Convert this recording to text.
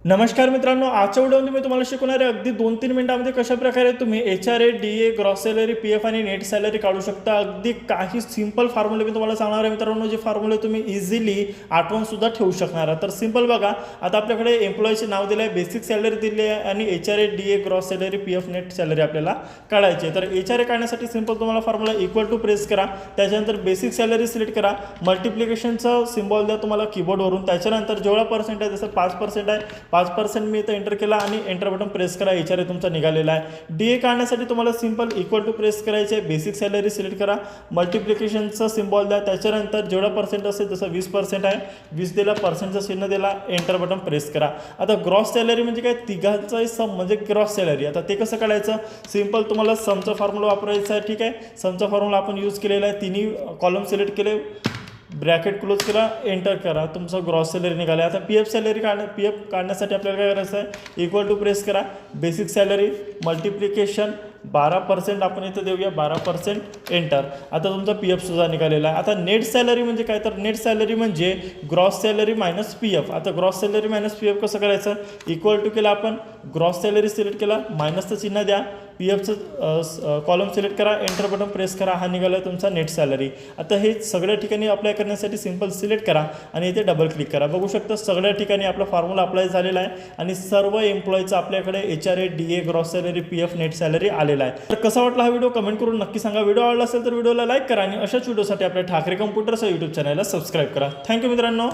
नमस्कार मित्रांनो, आजच्या व्हिडिओमध्ये मी तुम्हाला शिकवणार आहे अगदी 2-3 मिनिटांमध्ये कशा प्रकारे तुम्ही HRA, DA, gross salary, PF आणि नेट सॅलरी काढू शकता। अगदी काही सिंपल फॉर्म्युले मी तुम्हाला सांगणार आहे मित्रांनो, जे फॉर्म्युले तुम्ही इझिली आठवून सुद्धा ठेवू शकणार आहात। तर सिंपल बघा, आता आपल्याकडे एम्प्लॉईचे नाव दिले आहे, बेसिक सॅलरी दिली आहे आणि HRA, DA, gross salary, PF, net salary आपल्याला काढायची आहे। तर एचआरए काढण्यासाठी सिंपल तुम्हाला फॉर्म्युला इक्वल टू प्रेस करा, त्याच्यानंतर बेसिक सॅलरी सिलेक्ट करा, मल्टिप्लिकेशनचा सिम्बॉल द्या तुम्हाला कीबोर्डवरून, त्याच्यानंतर जेवढा पर्सेंट आहे जसं 5% आहे 5% मी इथं एंटर केला आणि एंटर बटन प्रेस करा। एचआरए तुमचा निघालेला आहे। डीए काढण्यासाठी तुम्हाला सिंपल इक्वल टू प्रेस करायचे आहे, बेसिक सॅलरी सिलेक्ट करा, मल्टिप्लिकेशनचा सिम्बॉल द्या, त्याच्यानंतर जेवढा पर्सेंट असेल जसं 20% आहे 20 दिला, पर्सेंटचं चिन्ह दिला, एंटर बटन प्रेस करा। आता ग्रॉस सॅलरी म्हणजे काय, तिघांचाही सम म्हणजे ग्रॉस सॅलरी। आता ते कसं काढायचं, सिंपल तुम्हाला समचा फॉर्म्युला वापरायचा आहे। ठीक आहे, समचा फॉर्म्युला आपण यूज केलेला आहे, तिन्ही कॉलम सिलेक्ट केले, ब्रॅकेट क्लोज केला, एंटर करा, तुमचं ग्रॉस सॅलरी निघाला। आता पीएफ सॅलरी पीएफ काढण्यासाठी आपल्याला काय करायचं आहे, इक्वल टू प्रेस करा, बेसिक सॅलरी मल्टिप्लिकेशन 12% आपण इथं देऊया, 12% एंटर। आता तुमचा पीएफ सुद्धा निघालेला आहे। आता नेट सॅलरी म्हणजे काय, तर नेट सॅलरी म्हणजे ग्रॉस सॅलरी मायनस पीएफ। आता ग्रॉस सॅलरी मायनस पीएफ कसं करायचं, इक्वल टू केला आपण, ग्रॉस सॅलरी सिलेक्ट केला, मायनसचं चिन्ह द्या, पीएफचं कॉलम सिलेक्ट करा, एंटर बटन प्रेस करा, हा निघाला तुमचा नेट सॅलरी। आता हे सगळ्या ठिकाणी अप्लाय करण्यासाठी सिंपल सिलेक्ट करा आणि इथे डबल क्लिक करा। बघू शकता सगळ्या ठिकाणी आपला फॉर्म्युला अप्लाय झालेला आहे आणि सर्व एम्प्लॉईचं आपल्याकडे HRA, DA, gross salary, PF, net salary आलेला आहे। तर कसा वाटला हा व्हिडिओ कमेंट करून नक्की सांगा। व्हिडिओ आवडला असेल तर व्हिडिओला लाईक करा आणि अशाच व्हिडिओसाठी आपल्या ठाकरे कम्प्युटरचं यूट्यूब चॅनलला सबस्क्राईब करा। थँक्यू मित्रांनो।